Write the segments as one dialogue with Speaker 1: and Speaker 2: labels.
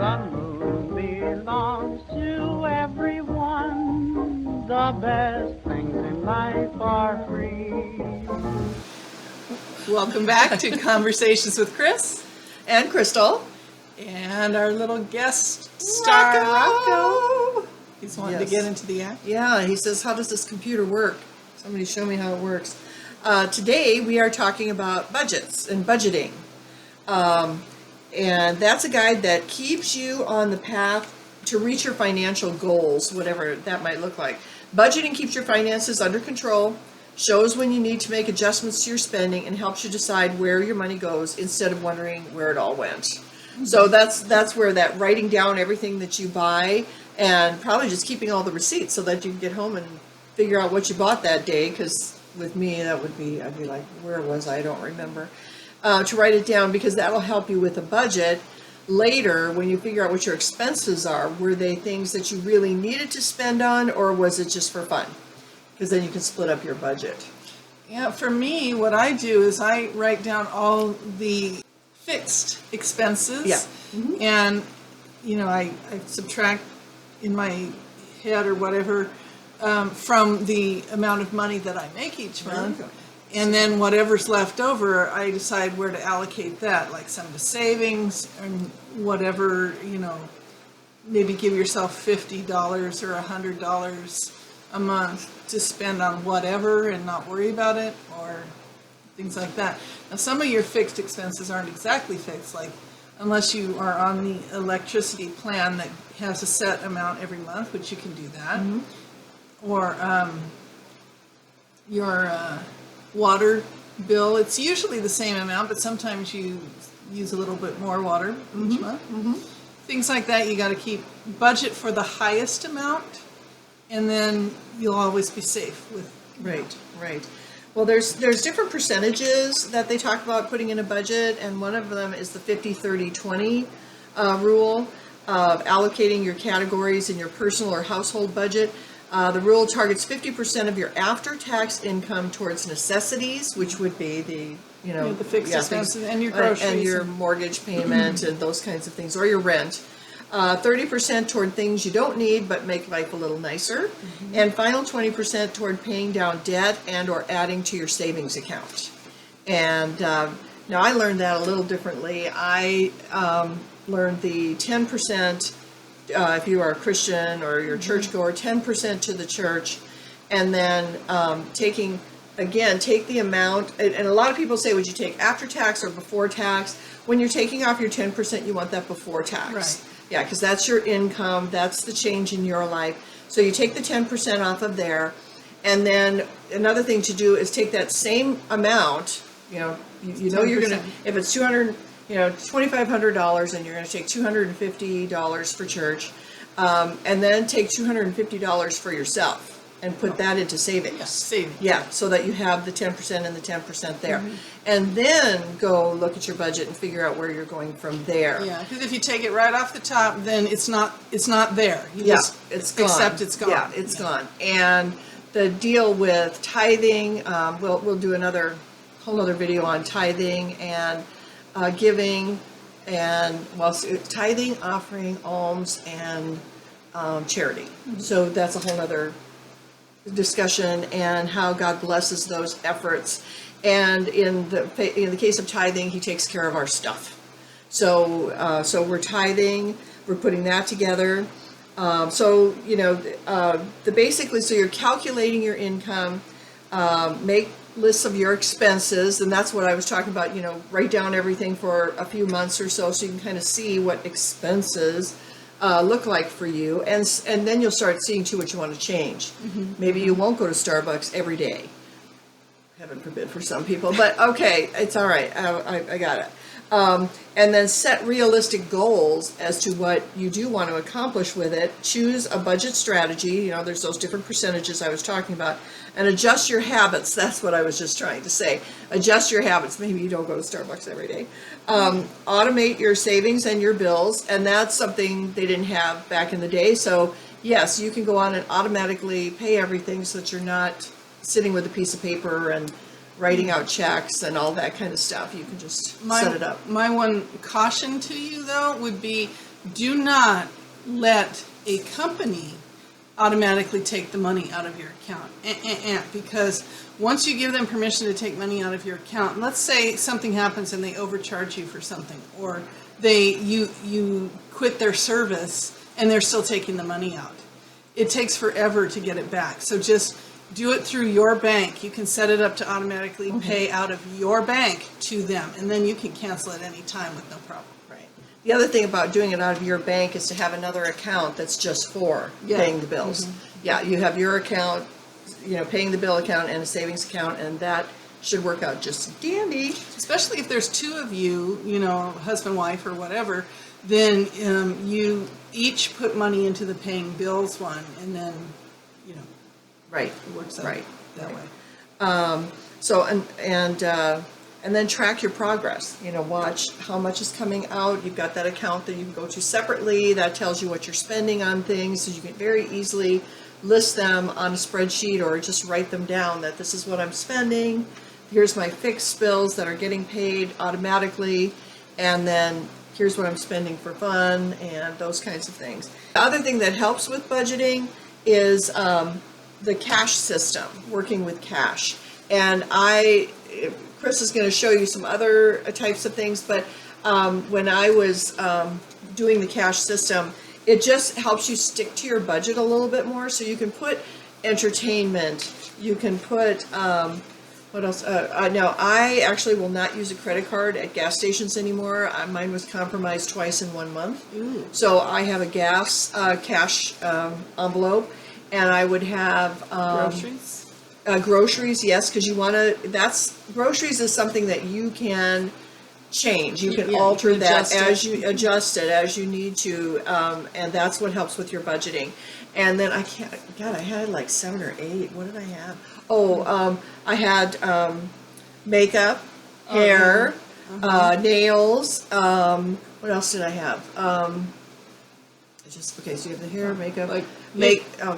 Speaker 1: The moon belongs to everyone. The best things in life are free.
Speaker 2: Welcome back to Conversations with Chris
Speaker 3: And Crystal.
Speaker 2: and our little guest star, Rocco. He's wanting to
Speaker 3: Yes.
Speaker 2: get into the act.
Speaker 3: Yeah, he says, how does this computer work? Somebody show me how it works. Today we are talking about budgets and budgeting. And that's a guide that keeps you on the path to reach your financial goals, whatever that might look like. Budgeting keeps your finances under control, shows when you need to make adjustments to your spending, and helps you decide where your money goes instead of wondering where it all went. So that's where that writing down everything that you buy and probably just keeping all the receipts so that you can get home and figure out what you bought that day, because with me that would be, I'd be like, where was I don't remember. To write it down, because that'll help you with a budget later when you figure out what your expenses are. Were they things that you really needed to spend on, or was it just for fun? Because then you can split up your budget.
Speaker 2: Yeah, for me, what I do is I write down all the fixed expenses.
Speaker 3: Yeah.
Speaker 2: And, you know, I subtract in my head or whatever from the amount of money that I make each month.
Speaker 3: Okay.
Speaker 2: And then whatever's left over, I decide where to allocate that, like some to savings and whatever, you know, maybe give yourself $50 or $100 a month to spend on whatever and not worry about it, or things like that. Now, some of your fixed expenses aren't exactly fixed, like unless you are on the electricity plan that has a set amount every month, which you can do that. Or your water bill, it's usually the same amount, but sometimes you use a little bit more water each month. Things like that, you got to keep budget for the highest amount, and then you'll always be safe with.
Speaker 3: Right. Well, there's different percentages that they talk about putting in a budget, and one of them is the 50-30-20 rule of allocating your categories in your personal or household budget. The rule targets 50% of your after-tax income towards necessities, which would be the
Speaker 2: The fixed expenses
Speaker 3: things-
Speaker 2: and your groceries.
Speaker 3: and your mortgage payment and those kinds of things, or your rent. 30% toward things you don't need but make life a little nicer, and final 20% toward paying down debt and or adding to your savings account. And now I learned that a little differently. I learned the 10%, if you are a Christian or you're a churchgoer, 10% to the church, and then take the amount, and a lot of people say, would you take after tax or before tax? When you're taking off your 10%, you want that before tax.
Speaker 2: Right.
Speaker 3: Yeah, because that's your income, that's the change in your life. So you take the 10% off of there, and then another thing to do is take that same amount, you know you're going to,
Speaker 2: 10%.
Speaker 3: if it's $2,500 and you're going to take $250 for church, and then take $250 for yourself and put that into savings.
Speaker 2: Yeah, savings.
Speaker 3: Yeah, so that you have the 10% and the 10% there. And then go look at your budget and figure out where you're going from there.
Speaker 2: Yeah, because if you take it right off the top, then it's not there. You
Speaker 3: Yeah,
Speaker 2: just
Speaker 3: it's gone.
Speaker 2: accept it's gone.
Speaker 3: Yeah, it's gone. And the deal with tithing, we'll do whole other video on tithing and giving, and tithing, offering, alms, and charity. So that's a whole other discussion, and how God blesses those efforts. And in the case of tithing, He takes care of our stuff. So we're tithing, we're putting that together. So you're calculating your income, make lists of your expenses, and that's what I was talking about. Write down everything for a few months or so you can kind of see what expenses look like for you, and then you'll start seeing too what you want to change. Maybe you won't go to Starbucks every day. Heaven forbid for some people, but okay, it's all right. I got it. And then set realistic goals as to what you do want to accomplish with it. Choose a budget strategy. There's those different percentages I was talking about, and adjust your habits. That's what I was just trying to say. Adjust your habits. Maybe you don't go to Starbucks every day. Automate your savings and your bills, and that's something they didn't have back in the day. So yes, you can go on and automatically pay everything so that you're not sitting with a piece of paper and writing out checks and all that kind of stuff. You can just set it up.
Speaker 2: My one caution to you, though, would be do not let a company automatically take the money out of your account. Because once you give them permission to take money out of your account, let's say something happens and they overcharge you for something, or you quit their service and they're still taking the money out. It takes forever to get it back. So just do it through your bank. You can set it up to automatically pay out of your bank to them, and then you can cancel at any time with no problem.
Speaker 3: Right. The other thing about doing it out of your bank is to have another account that's just for
Speaker 2: Yeah.
Speaker 3: paying the bills. Yeah, you have your account, paying the bill account and a savings account, and that should work out just dandy.
Speaker 2: Especially if there's two of you, husband, wife, or whatever, then you each put money into the paying bills one, and then,
Speaker 3: Right.
Speaker 2: it works out
Speaker 3: Right.
Speaker 2: that
Speaker 3: Right.
Speaker 2: way.
Speaker 3: So, and then track your progress, watch how much is coming out. You've got that account that you can go to separately that tells you what you're spending on things, so you can very easily list them on a spreadsheet or just write them down that this is what I'm spending. Here's my fixed bills that are getting paid automatically, and then here's what I'm spending for fun and those kinds of things. The other thing that helps with budgeting is the cash system, working with cash. And Chris is going to show you some other types of things, but when I was doing the cash system, it just helps you stick to your budget a little bit more. So you can put entertainment, you can put, what else? No, I actually will not use a credit card at gas stations anymore. Mine was compromised twice in 1 month.
Speaker 2: Ooh.
Speaker 3: So I have a gas cash envelope, and I would have
Speaker 2: Groceries?
Speaker 3: groceries, yes, because groceries is something that you can change. You can
Speaker 2: Yeah, you
Speaker 3: alter
Speaker 2: can
Speaker 3: that
Speaker 2: adjust
Speaker 3: as
Speaker 2: it.
Speaker 3: you adjust it as you need to, and that's what helps with your budgeting. And then I had like 7 or 8. What did I have? I had makeup, hair, nails. What else did I have? So you have the hair, makeup,
Speaker 2: Like,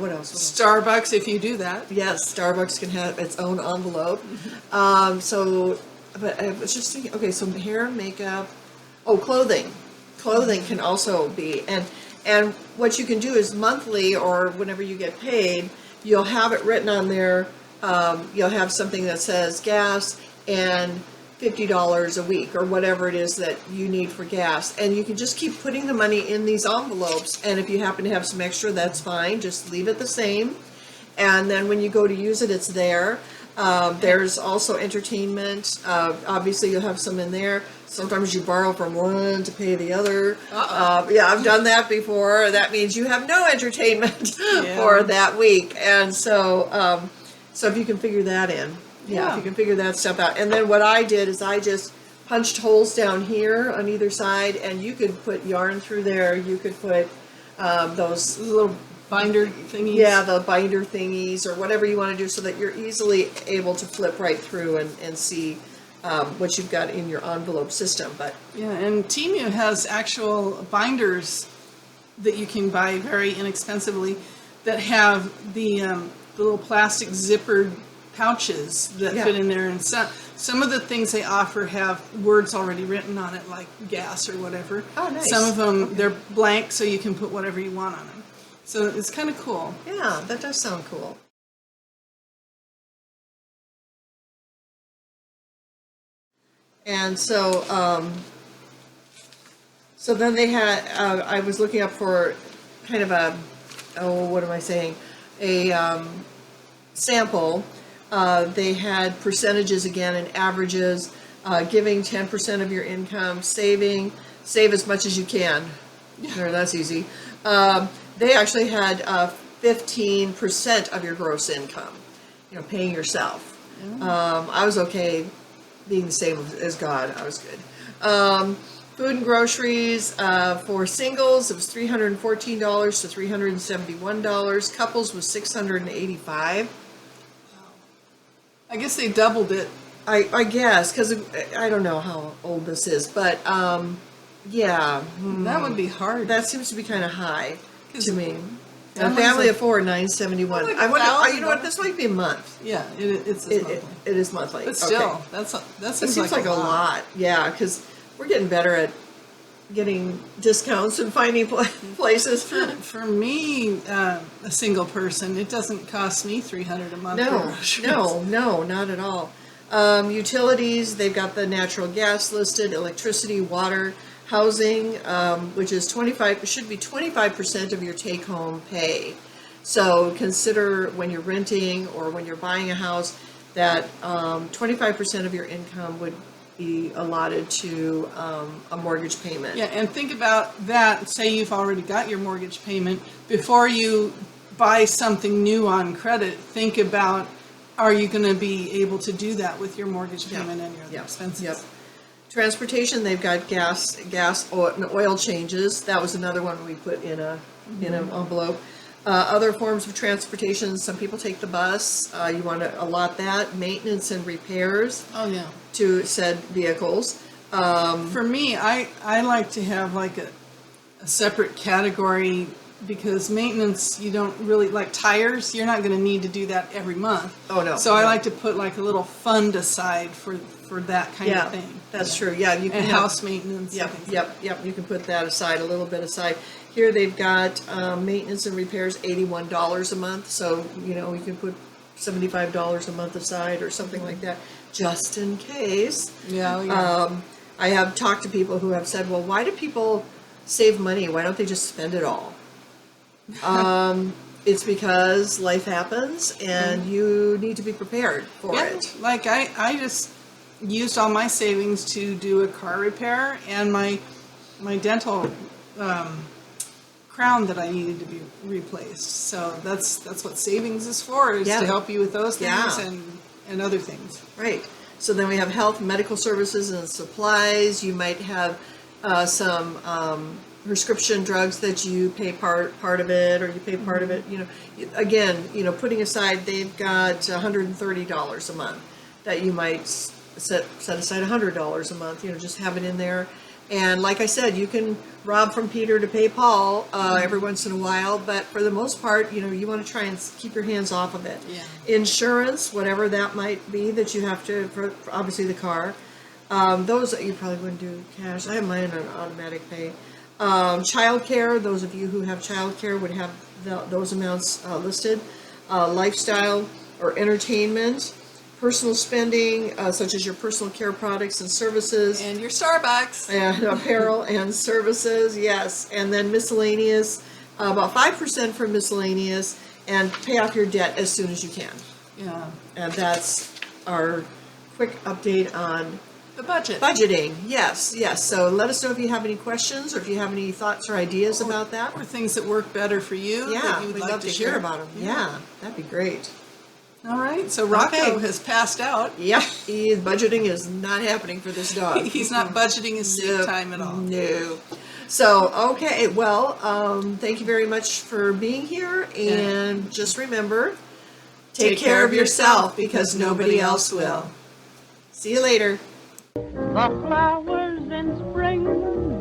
Speaker 3: what else?
Speaker 2: Starbucks, if you do that.
Speaker 3: Yes, Starbucks can have its own envelope. But I was just thinking, okay, so hair, makeup, clothing. Clothing can also be, and what you can do is monthly or whenever you get paid, you'll have it written on there. You'll have something that says gas and $50 a week or whatever it is that you need for gas, and you can just keep putting the money in these envelopes, and if you happen to have some extra, that's fine, just leave it the same, and then when you go to use it, it's there. There's also entertainment. Obviously you'll have some in there. Sometimes you borrow from one to pay the other. Yeah, I've done that before. That means you have no entertainment for that week, and so if you can figure that in. Yeah, if you can figure that stuff out. And then what I did is I just punched holes down here on either side, and you could put yarn through there. You could put those
Speaker 2: Little binder thingies.
Speaker 3: yeah, the binder thingies or whatever you want to do so that you're easily able to flip right through and see what you've got in your envelope system. But
Speaker 2: Yeah, and Temu has actual binders that you can buy very inexpensively that have the little plastic zippered pouches that
Speaker 3: Yeah.
Speaker 2: fit in there, and some of the things they offer have words already written on it, like gas or whatever.
Speaker 3: Oh, nice.
Speaker 2: Some of them they're blank, so you can put whatever you want on them. So it's kind of cool.
Speaker 3: yeah, that does sound cool. And so then they had, I was looking up for kind of a, what am I saying? A sample. They had percentages again and averages, giving 10% of your income, save as much as you can. There, that's easy. They actually had 15% of your gross income, paying yourself. I was okay being the same as God. I was good. Food and groceries for singles, it was $314 to $371. Couples was $685.
Speaker 2: I guess they doubled it.
Speaker 3: I guess, because I don't know how old this is, but yeah.
Speaker 2: That would be hard.
Speaker 3: That seems to be kind of high to me. A
Speaker 2: Families
Speaker 3: family
Speaker 2: like-
Speaker 3: of 4, $971.
Speaker 2: Like
Speaker 3: I wonder.
Speaker 2: $1,000.
Speaker 3: You know what? This might be a month.
Speaker 2: Yeah, it's this monthly.
Speaker 3: It is monthly.
Speaker 2: But still,
Speaker 3: Okay.
Speaker 2: that
Speaker 3: That
Speaker 2: seems
Speaker 3: seems like a lot. Yeah, because we're getting better at getting discounts and finding places.
Speaker 2: For me, a single person, it doesn't cost me $300 a month. for
Speaker 3: No,
Speaker 2: groceries.
Speaker 3: no, not at all. Utilities, they've got the natural gas listed, electricity, water, housing, which is 25, should be 25% of your take-home pay. So consider when you're renting or when you're buying a house that 25% of your income would be allotted to a mortgage payment.
Speaker 2: Yeah, and think about that. Say you've already got your mortgage payment. Before you buy something new on credit, think about, are you going to be able to do that with your mortgage payment and your other expenses?
Speaker 3: Yep. Transportation, they've got gas, oil changes. That was another one we put in an envelope. Other forms of transportation, some people take the bus. You want to allot that. Maintenance and repairs
Speaker 2: Oh, yeah.
Speaker 3: to said vehicles.
Speaker 2: For me, I like to have like a separate category, because maintenance, you don't really, like tires, you're not going to need to do that every month.
Speaker 3: Oh, no,
Speaker 2: So I
Speaker 3: no.
Speaker 2: like to put like a little fund aside for that kind
Speaker 3: Yeah,
Speaker 2: of thing.
Speaker 3: that's true. Yeah, you can
Speaker 2: And
Speaker 3: have-
Speaker 2: house maintenance.
Speaker 3: Yep,
Speaker 2: and things
Speaker 3: yep. You can put that aside, a little bit aside. Here they've got maintenance and repairs, $81 a month. So, you know, you can put $75 a month aside or something like that, just in case.
Speaker 2: Yeah.
Speaker 3: I have talked to people who have said, well, why do people save money? Why don't they just spend it all? It's because life happens and you need to be prepared for
Speaker 2: Yeah,
Speaker 3: it.
Speaker 2: like I just used all my savings to do a car repair and my dental crown that I needed to be replaced. So that's what savings is for, is
Speaker 3: Yeah.
Speaker 2: to help you with those things
Speaker 3: Yeah.
Speaker 2: and other things.
Speaker 3: Right. So then we have health, medical services, and supplies. You might have some prescription drugs that you pay part of it, or you pay part of it. You know, again, you know, putting aside, they've got $130 a month that you might set aside $100 a month. You know, just have it in there. And like I said, you can rob from Peter to pay Paul every once in a while, but for the most part, you know, you want to try and keep your hands off of it.
Speaker 2: Yeah.
Speaker 3: Insurance, whatever that might be that you have to, for obviously the car. Those you probably wouldn't do cash. I have mine on automatic pay. Childcare, those of you who have childcare would have those amounts listed. Lifestyle or entertainment. Personal spending, such as your personal care products and services.
Speaker 2: And your Starbucks.
Speaker 3: And apparel and services, yes. And then miscellaneous, about 5% for miscellaneous, and pay off your debt as soon as you can.
Speaker 2: Yeah.
Speaker 3: And that's our quick update on
Speaker 2: The budget.
Speaker 3: budgeting. Yes. So let us know if you have any questions or if you have any thoughts or ideas about that.
Speaker 2: Or things that work better for you.
Speaker 3: Yeah,
Speaker 2: that you would
Speaker 3: we'd
Speaker 2: like
Speaker 3: love to hear
Speaker 2: share.
Speaker 3: about them. Yeah, that'd be great.
Speaker 2: All right. So Rocco
Speaker 3: Okay.
Speaker 2: has passed out.
Speaker 3: Yep, budgeting is not happening for this dog.
Speaker 2: He's not budgeting his sick
Speaker 3: Nope.
Speaker 2: time at all.
Speaker 3: No. So, okay, well, thank you very much for being here, and just remember, take care of yourself because nobody else will. See you later.
Speaker 1: The flowers in spring,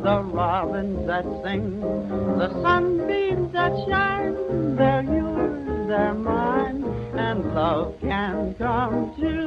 Speaker 1: the robins that sing, the sunbeams that shine, they're yours, they're mine, and love can come to